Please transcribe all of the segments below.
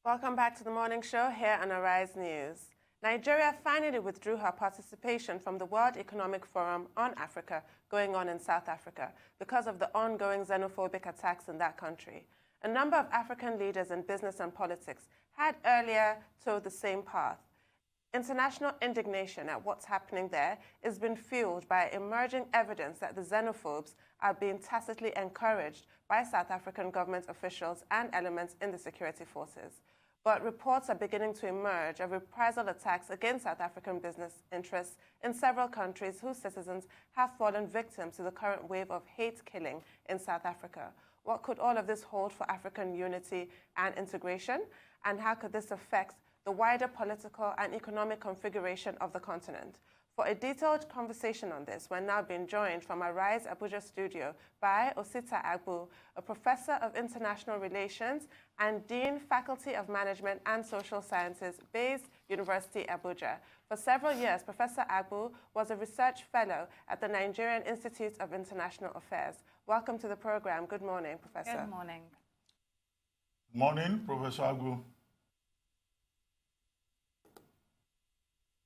Welcome back to the morning show here on Arise News. Nigeria finally withdrew her participation from the World Economic Forum on Africa going on in South Africa because of the ongoing xenophobic attacks in that country. A number of African leaders in business and politics had earlier toed the same path. International indignation at what's happening there is being fueled by emerging evidence that the xenophobes are being tacitly encouraged by South African government officials and elements in the security forces. But reports are beginning to emerge of reprisal attacks against South African business interests in several countries whose citizens have fallen victim to the current wave of hate killing in South Africa. What could all of this hold for African unity and integration? And how could this affect the wider political and economic configuration of the continent? For a detailed conversation on this, we're now being joined from our Rise Abuja studio by Osita Agbu, a professor of international relations and Dean, Faculty of Management and Social Sciences, Bayes University, Abuja. For several years, Professor Agbu was a research fellow at the Nigerian Institute of International Affairs. Welcome to the program. Good morning, Professor. Good morning. Morning, Professor Agbu.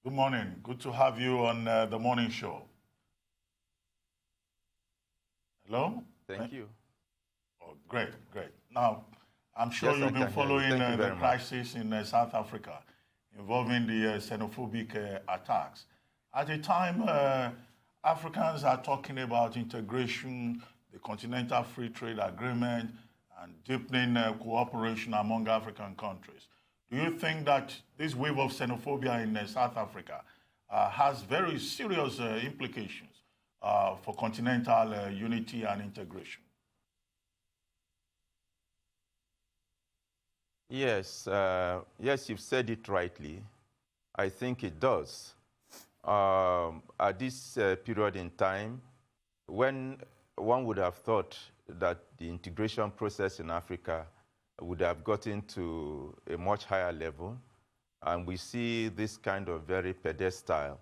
Good morning. Good to have you on the morning show. Hello? Thank you. Oh, great, great. Now, I'm sure you've been following the crisis in South Africa involving the xenophobic attacks. At a time, Africans are talking about integration, the Continental Free Trade Agreement, and deepening cooperation among African countries. Do you think that this wave of xenophobia in South Africa has very serious implications for continental unity and integration? Yes, yes, you've said it rightly. I think it does. At this period in time, when one would have thought that the integration process in Africa would have gotten to a much higher level, and we see this kind of very pedestal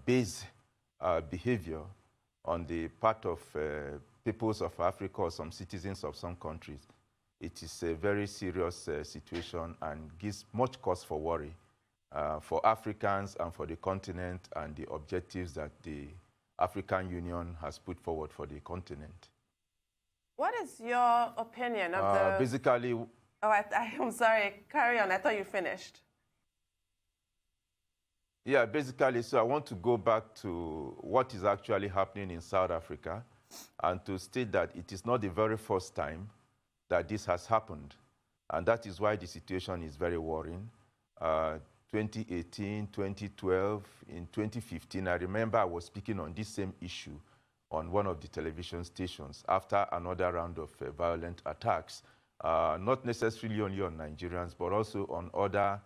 based behavior on the part of peoples of Africa or some citizens of some countries. It is a very serious situation and gives much cause for worry for Africans and for the continent and the objectives that the African Union has put forward for the continent. What is your opinion of the... Basically... Oh, I'm sorry. Carry on. I thought you finished. Yeah, basically, so I want to go back to what is actually happening in South Africa and to state that it is not the very first time that this has happened. And that is why the situation is very worrying. 2018, 2012, in 2015, I remember I was speaking on this same issue on one of the television stations after another round of violent attacks, not necessarily only on Nigerians, but also on other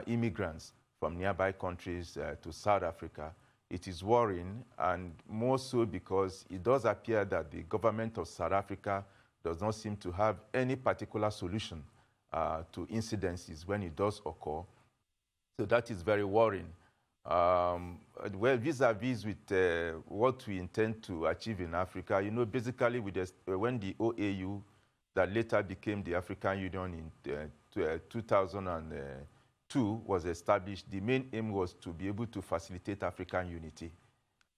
immigrants from nearby countries to South Africa. It is worrying, and more so because it does appear that the government of South Africa does not seem to have any particular solution to incidences when it does occur. So that is very worrying. Well, vis-a-vis with what we intend to achieve in Africa, you know, basically with when the OAU, that later became the African Union in 2002, was established, the main aim was to be able to facilitate African unity,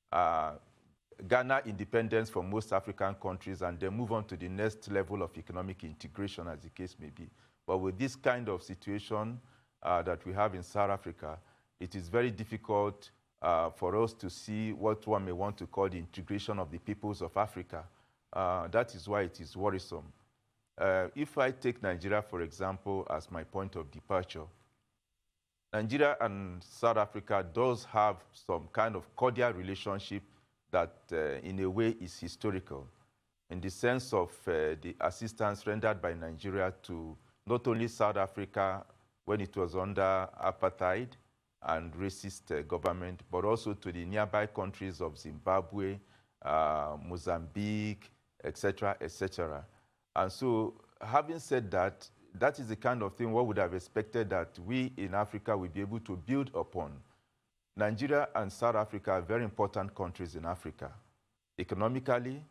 garner independence from most African countries, and then move on to the next level of economic integration, as the case may be. But with this kind of situation that we have in South Africa, it is very difficult for us to see what one may want to call the integration of the peoples of Africa. That is why it is worrisome. If I take Nigeria, for example, as my point of departure, Nigeria and South Africa does have some kind of cordial relationship that in a way is historical, in the sense of the assistance rendered by Nigeria to not only South Africa when it was under apartheid and racist government, but also to the nearby countries of Zimbabwe, Mozambique, etc., etc. And so, having said that, that is the kind of thing one would have expected that we in Africa will be able to build upon. Nigeria and South Africa are very important countries in Africa, economically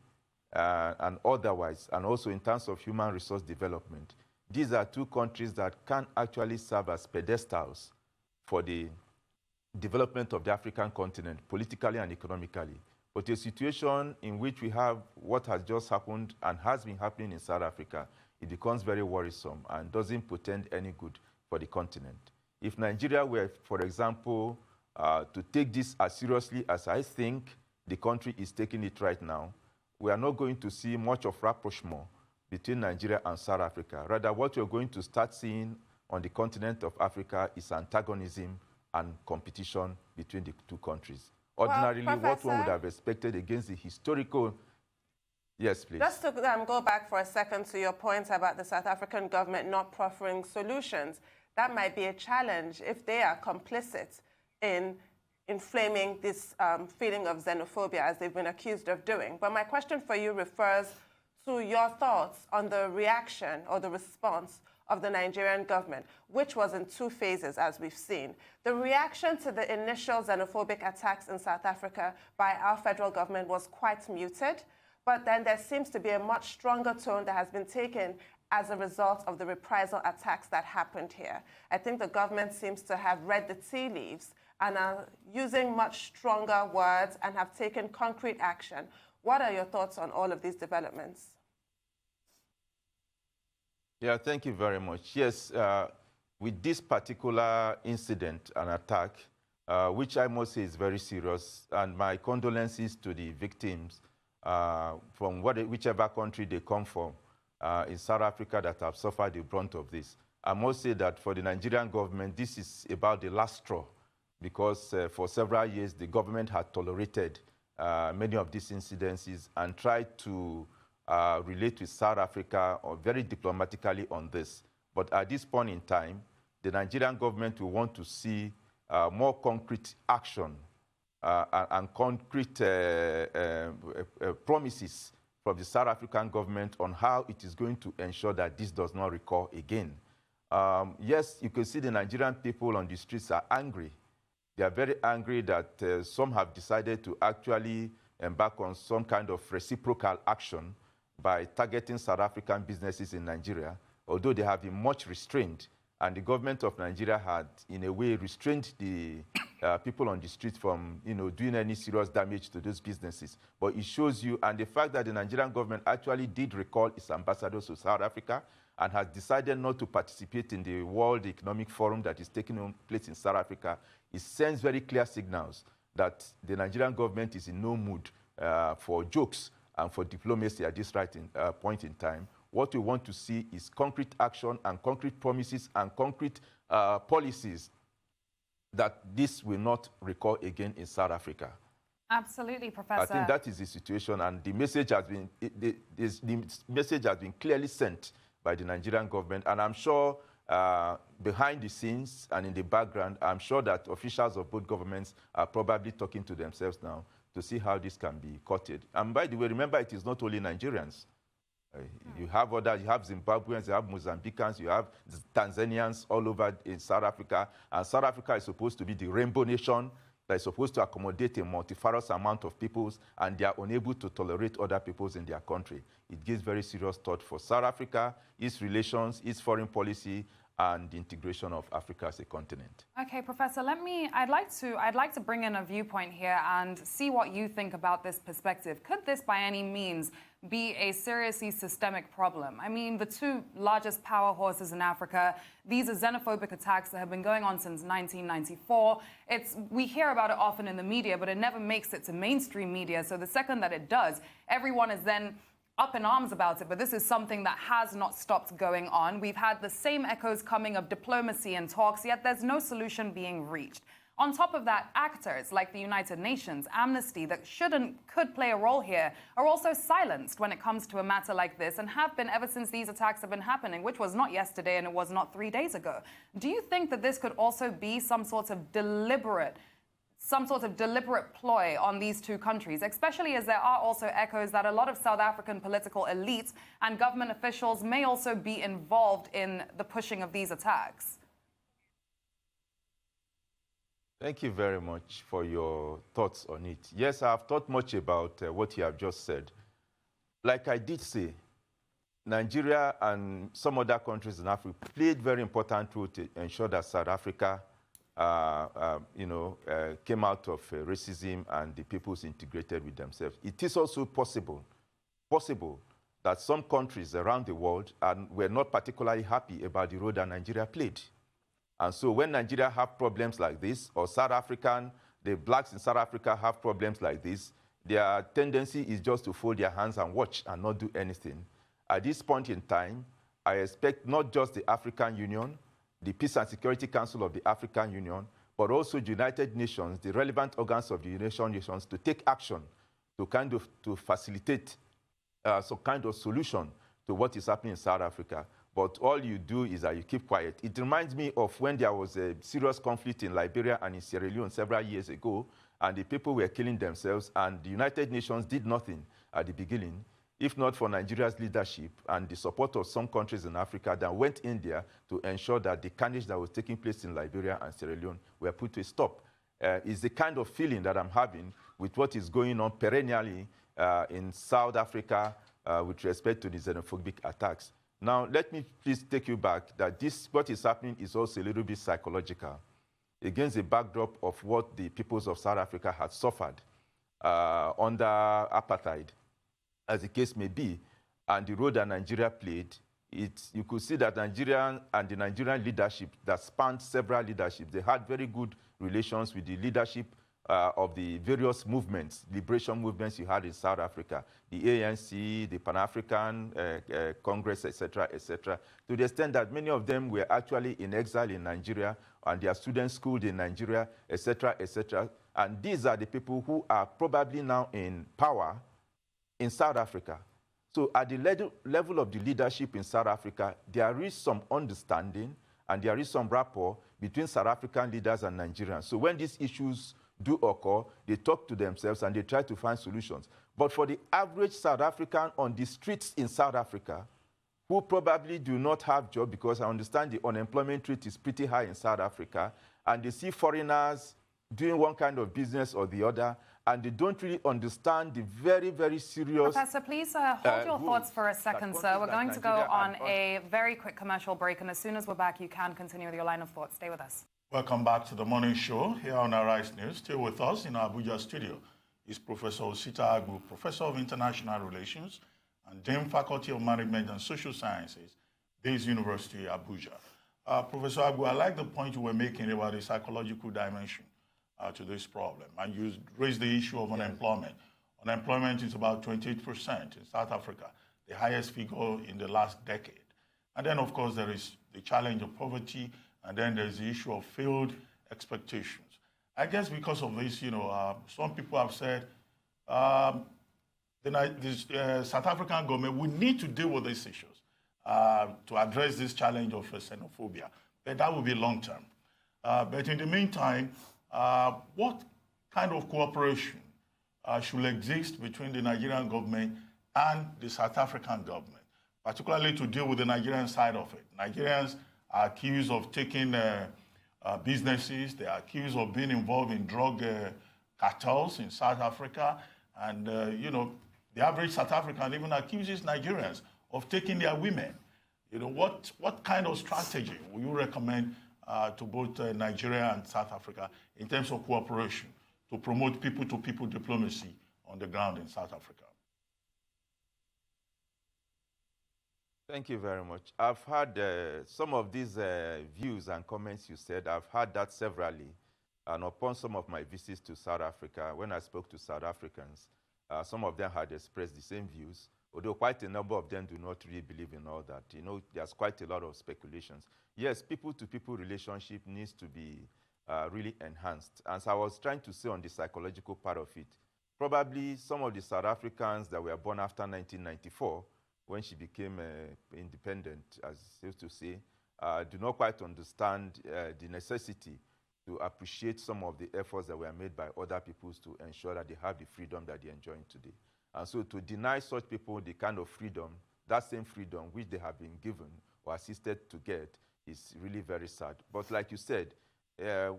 and otherwise, and also in terms of human resource development. these are two countries that can actually serve as pedestals for the development of the African continent, politically and economically. But a situation in which we have what has just happened and has been happening in South Africa, it becomes very worrisome and doesn't portend any good for the continent. If Nigeria were, for example, to take this as seriously as I think the country is taking it right now, we are not going to see much of rapprochement between Nigeria and South Africa. Rather, what you're going to start seeing on the continent of Africa is antagonism and competition between the two countries. Ordinarily, well, what one would have expected against the historical... Yes, please. Just to go back for a second to your point about the South African government not proffering solutions, that might be a challenge if they are complicit in inflaming this feeling of xenophobia, as they've been accused of doing. But my question for you refers to your thoughts on the reaction or the response of the Nigerian government, which was in two phases, as we've seen. The reaction to the initial xenophobic attacks in South Africa by our federal government was quite muted, but then there seems to be a much stronger tone that has been taken as a result of the reprisal attacks that happened here. I think the government seems to have read the tea leaves and are using much stronger words and have taken concrete action. What are your thoughts on all of these developments? Yeah, thank you very much. Yes, with this particular incident and attack, which I must say is very serious, and my condolences to the victims from whichever country they come from in South Africa that have suffered the brunt of this. I must say that for the Nigerian government, this is about the last straw, because for several years, the government had tolerated many of these incidences and tried to relate with South Africa very diplomatically on this. But at this point in time, the Nigerian government will want to see more concrete action and concrete promises from the South African government on how it is going to ensure that this does not recur again. Yes, you can see the Nigerian people on the streets are angry. They are very angry that some have decided to actually embark on some kind of reciprocal action by targeting South African businesses in Nigeria, although they have been much restrained, and the government of Nigeria had, in a way, restrained the people on the street from, doing any serious damage to those businesses. But it shows you, and the fact that the Nigerian government actually did recall its ambassadors to South Africa and has decided not to participate in the World Economic Forum that is taking place in South Africa, it sends very clear signals that the Nigerian government is in no mood for jokes and for diplomacy at this point in time. What we want to see is concrete action and concrete promises and concrete policies that this will not recur again in South Africa. Absolutely, Professor. I think that is the situation, and the message has been the message has been clearly sent by the Nigerian government, and I'm sure behind the scenes and in the background, I'm sure that officials of both governments are probably talking to themselves now to see how this can be cutted. And by the way, remember, it is not only Nigerians. You have others, you have Zimbabweans, you have Mozambicans, you have Tanzanians all over in South Africa. And South Africa is supposed to be the rainbow nation that is supposed to accommodate a multifarious amount of peoples, and they are unable to tolerate other peoples in their country. It gives very serious thought for South Africa, its relations, its foreign policy, and the integration of Africa as a continent. Okay, Professor, I'd like to bring in a viewpoint here and see what you think about this perspective. Could this by any means be a seriously systemic problem? I mean, the two largest power horses in Africa, these are xenophobic attacks that have been going on since 1994. We hear about it often in the media, but it never makes it to mainstream media. So the second that it does, everyone is then up in arms about it, but this is something that has not stopped going on. We've had the same echoes coming of diplomacy and talks, yet there's no solution being reached. On top of that, actors like the United Nations, Amnesty, that could play a role here, are also silenced when it comes to a matter like this, and have been ever since these attacks have been happening, which was not yesterday and it was not 3 days ago. Do you think that this could also be some sort of deliberate ploy on these two countries, especially as there are also echoes that a lot of South African political elites and government officials may also be involved in the pushing of these attacks? Thank you very much for your thoughts on it. Yes, I have thought much about what you have just said. Like I did say, Nigeria and some other countries in Africa played very important role to ensure that South Africa came out of racism and the peoples integrated with themselves. It is also possible that some countries around the world were not particularly happy about the role that Nigeria played. And so when Nigeria have problems like this, or the blacks in South Africa have problems like this, their tendency is just to fold their hands and watch and not do anything. At this point in time, I expect not just the African Union, the Peace and Security Council of the African Union, but also the United Nations, the relevant organs of the United Nations, to take action to facilitate some kind of solution to what is happening in South Africa. But all you do is that you keep quiet. It reminds me of when there was a serious conflict in Liberia and in Sierra Leone several years ago, and the people were killing themselves, and the United Nations did nothing at the beginning, if not for Nigeria's leadership and the support of some countries in Africa that went in there to ensure that the carnage that was taking place in Liberia and Sierra Leone were put to a stop. It's the kind of feeling that I'm having with what is going on perennially in South Africa with respect to the xenophobic attacks. Now, let me please take you back that what is happening is also a little bit psychological against the backdrop of what the peoples of South Africa had suffered under apartheid, as the case may be, and the role that Nigeria played. You could see that the Nigerian leadership that spanned several leaderships, they had very good relations with the leadership of the various movements, liberation movements you had in South Africa, the ANC, the Pan-African Congress, etc., to the extent that many of them were actually in exile in Nigeria, and their students schooled in Nigeria, etc., etc. And these are the people who are probably now in power in South Africa. So at the level of the leadership in South Africa, there is some understanding and there is some rapport between South African leaders and Nigerians. So when these issues do occur, they talk to themselves and they try to find solutions. But for the average South African on the streets in South Africa, who probably do not have jobs, because I understand the unemployment rate is pretty high in South Africa, and they see foreigners doing one kind of business or the other, and they don't really understand the very, very serious... Professor, please hold your thoughts for a second, sir. We're going to go on a very quick commercial break, and as soon as we're back, you can continue with your line of thought. Stay with us. Welcome back to the morning show here on Arise News. Still with us in our Abuja studio is Professor Osita Agbu, Professor of International Relations and Dean Faculty of Management and Social Sciences, Bayes University, Abuja. Professor Agbu, I like the point you were making about the psychological dimension to this problem. And you raised the issue of unemployment. Unemployment is about 28% in South Africa, the highest figure in the last decade. And then, of course, there is the challenge of poverty, and then there's the issue of failed expectations. I guess because of this, some people have said the South African government will need to deal with these issues to address this challenge of xenophobia. But that will be long term. But in the meantime, what kind of cooperation should exist between the Nigerian government and the South African government, particularly to deal with the Nigerian side of it? Nigerians are accused of taking businesses. They are accused of being involved in drug cartels in South Africa. And, the average South African even accuses Nigerians of taking their women. What kind of strategy will you recommend to both Nigeria and South Africa in terms of cooperation to promote people-to-people diplomacy on the ground in South Africa? Thank you very much. I've had some of these views and comments you said. I've heard that severally. And upon some of my visits to South Africa, when I spoke to South Africans, some of them had expressed the same views, although quite a number of them do not really believe in all that. There's quite a lot of speculations. Yes, people-to-people relationship needs to be really enhanced. As I was trying to say on the psychological part of it, probably some of the South Africans that were born after 1994, when she became independent, as I used to say, do not quite understand the necessity to appreciate some of the efforts that were made by other peoples to ensure that they have the freedom that they're enjoying today. And so to deny such people the kind of freedom, that same freedom which they have been given or assisted to get, is really very sad. But like you said,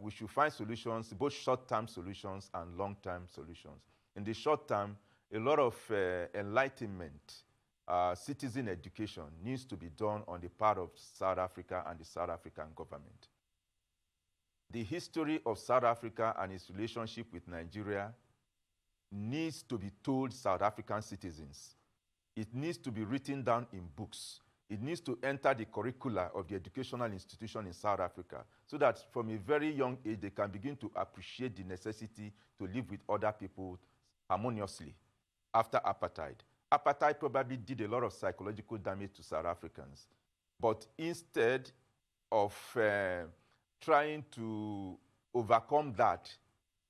we should find solutions, both short-term solutions and long-term solutions. In the short term, a lot of enlightenment citizen education needs to be done on the part of South Africa and the South African government. The history of South Africa and its relationship with Nigeria needs to be told South African citizens. It needs to be written down in books. It needs to enter the curricula of the educational institution in South Africa so that from a very young age they can begin to appreciate the necessity to live with other people harmoniously after apartheid. Apartheid probably did a lot of psychological damage to South Africans. But instead of trying to overcome that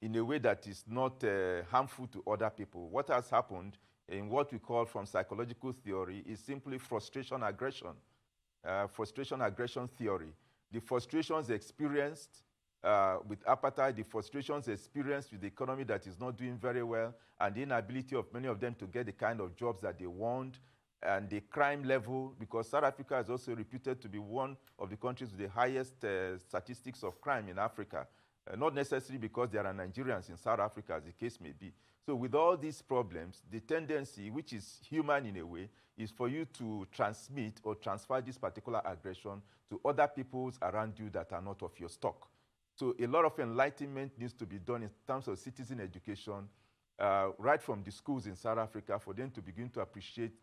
in a way that is not harmful to other people, what has happened in what we call from psychological theory is simply frustration-aggression, frustration-aggression theory. The frustrations experienced with apartheid, the frustrations experienced with the economy that is not doing very well, and the inability of many of them to get the kind of jobs that they want, and the crime level, because South Africa is also reputed to be one of the countries with the highest statistics of crime in Africa. Not necessarily because there are Nigerians in South Africa, as the case may be. So with all these problems, the tendency, which is human in a way, is for you to transmit or transfer this particular aggression to other peoples around you that are not of your stock. So a lot of enlightenment needs to be done in terms of citizen education, right from the schools in South Africa, for them to begin to appreciate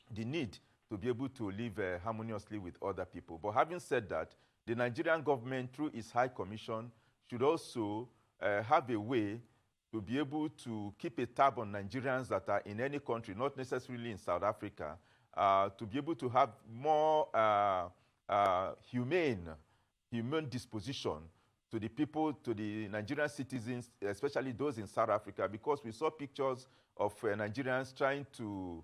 the need to be able to live harmoniously with other people. But having said that, the Nigerian government, through its High Commission, should also have a way to be able to keep a tab on Nigerians that are in any country, not necessarily in South Africa, to be able to have more humane disposition to the people, to the Nigerian citizens, especially those in South Africa, because we saw pictures of Nigerians trying to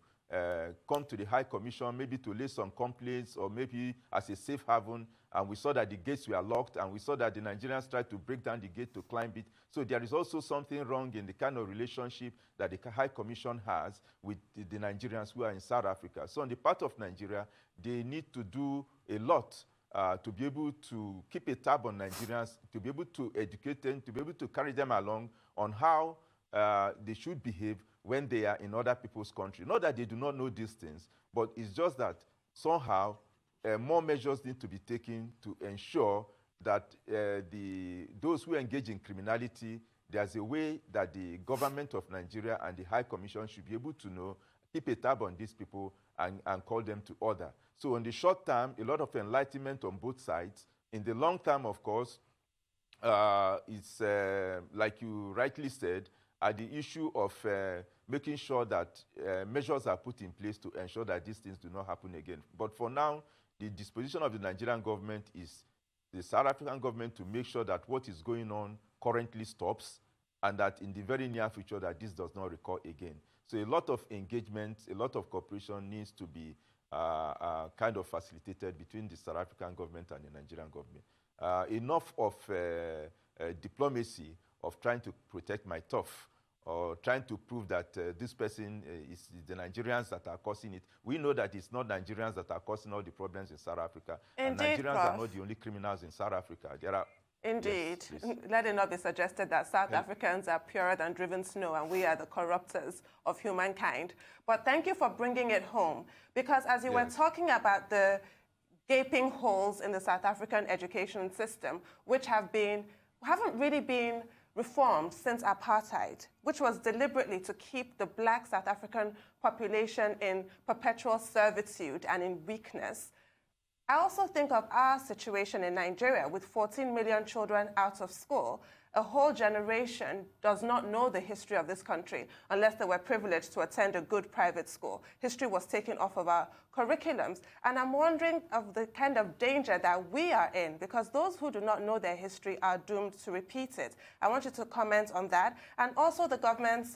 come to the High Commission, maybe to lay some complaints or maybe as a safe haven, and we saw that the gates were locked, and we saw that the Nigerians tried to break down the gate to climb it. So there is also something wrong in the kind of relationship that the High Commission has with the Nigerians who are in South Africa. So on the part of Nigeria, they need to do a lot to be able to keep a tab on Nigerians, to be able to educate them, to be able to carry them along on how they should behave when they are in other people's country. Not that they do not know these things, but it's just that somehow more measures need to be taken to ensure that those who engage in criminality, there's a way that the government of Nigeria and the High Commission should be able to know, keep a tab on these people and call them to order. So in the short term, a lot of enlightenment on both sides. In the long term, of course, it's like you rightly said, the issue of making sure that measures are put in place to ensure that these things do not happen again. But for now, the disposition of the Nigerian government is the South African government to make sure that what is going on currently stops, and that in the very near future that this does not recur again. So a lot of engagement, a lot of cooperation needs to be kind of facilitated between the South African government and the Nigerian government. Enough of diplomacy, of trying to protect my turf, or trying to prove that this person is the Nigerians that are causing it. We know that it's not Nigerians that are causing all the problems in South Africa. Indeed, and Nigerians Prof. are not the only criminals in South Africa. There are Indeed. Yes, let it not be suggested that South Africans are purer than driven snow and we are the corruptors of humankind. But thank you for bringing it home, because as you were talking about the gaping holes in the South African education system, which haven't really been reformed since apartheid, which was deliberately to keep the black South African population in perpetual servitude and in weakness. I also think of our situation in Nigeria with 14 million children out of school. A whole generation does not know the history of this country unless they were privileged to attend a good private school. History was taken off of our curriculums. And I'm wondering of the kind of danger that we are in, because those who do not know their history are doomed to repeat it. I want you to comment on that. And also the government's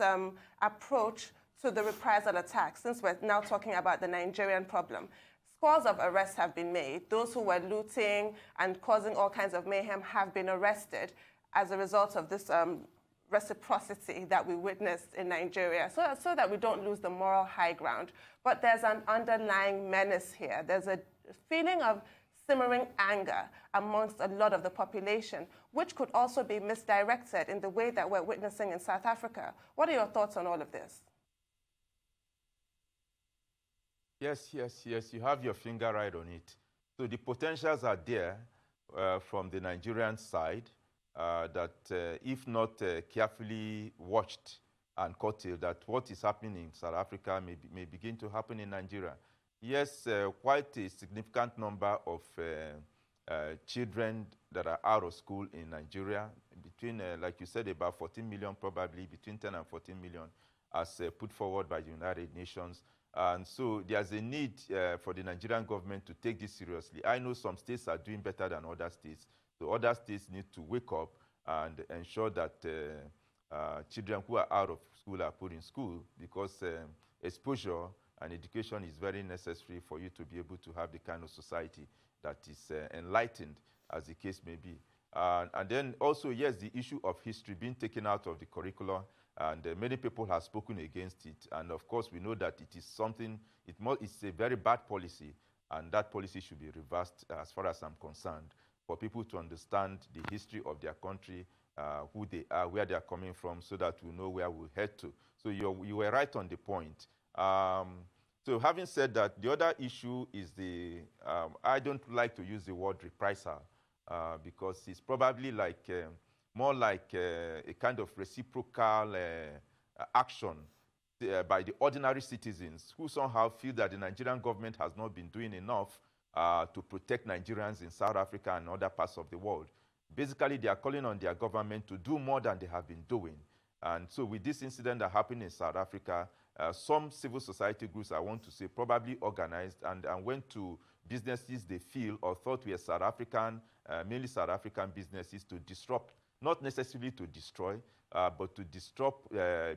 approach to the reprisal attack, since we're now talking about the Nigerian problem. Scores of arrests have been made. Those who were looting and causing all kinds of mayhem have been arrested as a result of this reciprocity that we witnessed in Nigeria, so that we don't lose the moral high ground. But there's an underlying menace here. There's a feeling of simmering anger amongst a lot of the population, which could also be misdirected in the way that we're witnessing in South Africa. What are your thoughts on all of this? Yes, you have your finger right on it. So the potentials are there from the Nigerian side that if not carefully watched and curtailed, that what is happening in South Africa may begin to happen in Nigeria. Yes, quite a significant number of children that are out of school in Nigeria, between, like you said, about 14 million probably, between 10 and 14 million, as put forward by the United Nations. And so there's a need for the Nigerian government to take this seriously. I know some states are doing better than other states. So other states need to wake up and ensure that children who are out of school are put in school, because exposure and education is very necessary for you to be able to have the kind of society that is enlightened, as the case may be. And then also, yes, the issue of history being taken out of the curriculum, and many people have spoken against it. And of course, we know that it is something, it's a very bad policy, and that policy should be reversed as far as I'm concerned, for people to understand the history of their country, who they are, where they are coming from, so that we know where we'll head to. So you were right on the point. So having said that, the other issue is I don't like to use the word reprisal, because it's probably like more like a kind of reciprocal action by the ordinary citizens who somehow feel that the Nigerian government has not been doing enough to protect Nigerians in South Africa and other parts of the world. Basically, they are calling on their government to do more than they have been doing. And so with this incident that happened in South Africa, some civil society groups, I want to say, probably organized and went to businesses they feel or thought were South African, mainly South African businesses, to disrupt, not necessarily to destroy, but to disrupt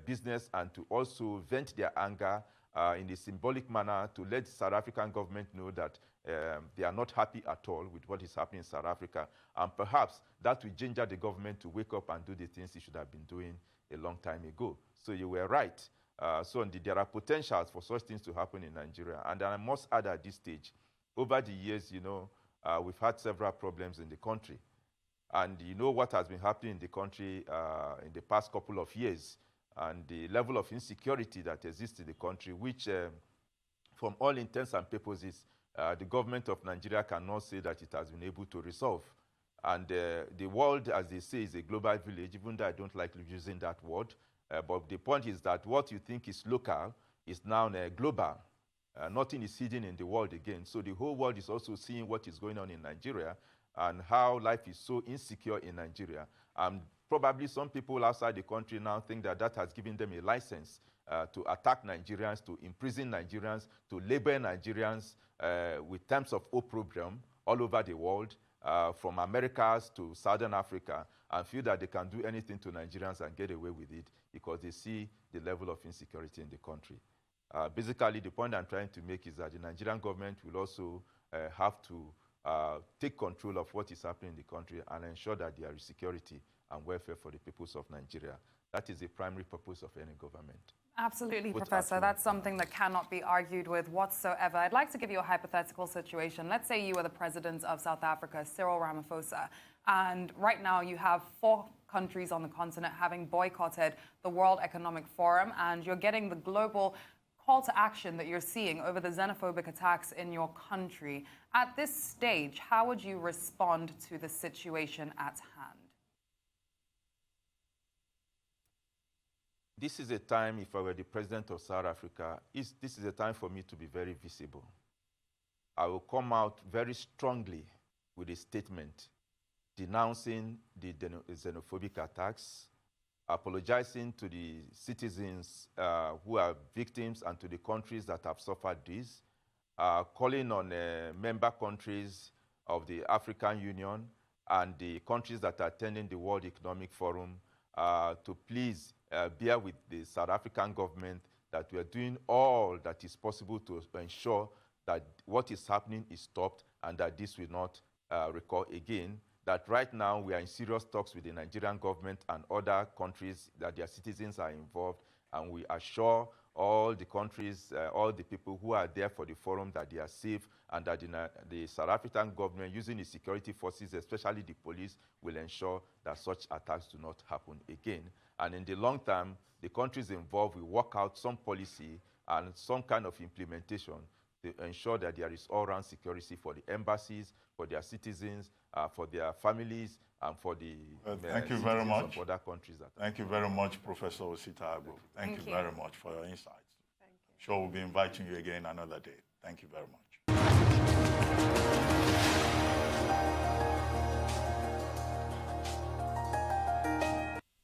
business and to also vent their anger in a symbolic manner to let the South African government know that they are not happy at all with what is happening in South Africa. And perhaps that will ginger the government to wake up and do the things it should have been doing a long time ago. So you were right. So there are potentials for such things to happen in Nigeria. And I must add at this stage, over the years, we've had several problems in the country. And you know what has been happening in the country in the past couple of years, and the level of insecurity that exists in the country, which from all intents and purposes, the government of Nigeria cannot say that it has been able to resolve. And the world, as they say, is a global village, even though I don't like using that word. But the point is that what you think is local is now global. Nothing is hidden in the world again. So the whole world is also seeing what is going on in Nigeria and how life is so insecure in Nigeria. Probably some people outside the country now think that that has given them a license to attack Nigerians, to imprison Nigerians, to label Nigerians with terms of opprobrium all over the world, from Americas to Southern Africa, and feel that they can do anything to Nigerians and get away with it because they see the level of insecurity in the country. Basically, the point I'm trying to make is that the Nigerian government will also have to take control of what is happening in the country and ensure that there is security and welfare for the peoples of Nigeria. That is the primary purpose of any government. Absolutely, Professor. That's something that cannot be argued with whatsoever. I'd like to give you a hypothetical situation. Let's say you are the president of South Africa, Cyril Ramaphosa, and right now you have 4 countries on the continent having boycotted the World Economic Forum, and you're getting the global call to action that you're seeing over the xenophobic attacks in your country. At this stage, how would you respond to the situation at hand? This is a time, if I were the president of South Africa, this is a time for me to be very visible. I will come out very strongly with a statement denouncing the xenophobic attacks, apologizing to the citizens who are victims and to the countries that have suffered this, calling on member countries of the African Union and the countries that are attending the World Economic Forum to please bear with the South African government that we are doing all that is possible to ensure that what is happening is stopped and that this will not recur again. That right now we are in serious talks with the Nigerian government and other countries that their citizens are involved, and we assure all the countries, all the people who are there for the forum that they are safe, and that the South African government, using its security forces, especially the police, will ensure that such attacks do not happen again. And in the long term, the countries involved will work out some policy and some kind of implementation to ensure that there is all-round security for the embassies, for their citizens, for their families, and for the thank you very much. Of other countries. Thank you very much, Professor Osita Agbu. Thank you very much for your insights. Thank you. Sure we'll be inviting you again another day. Thank you very much.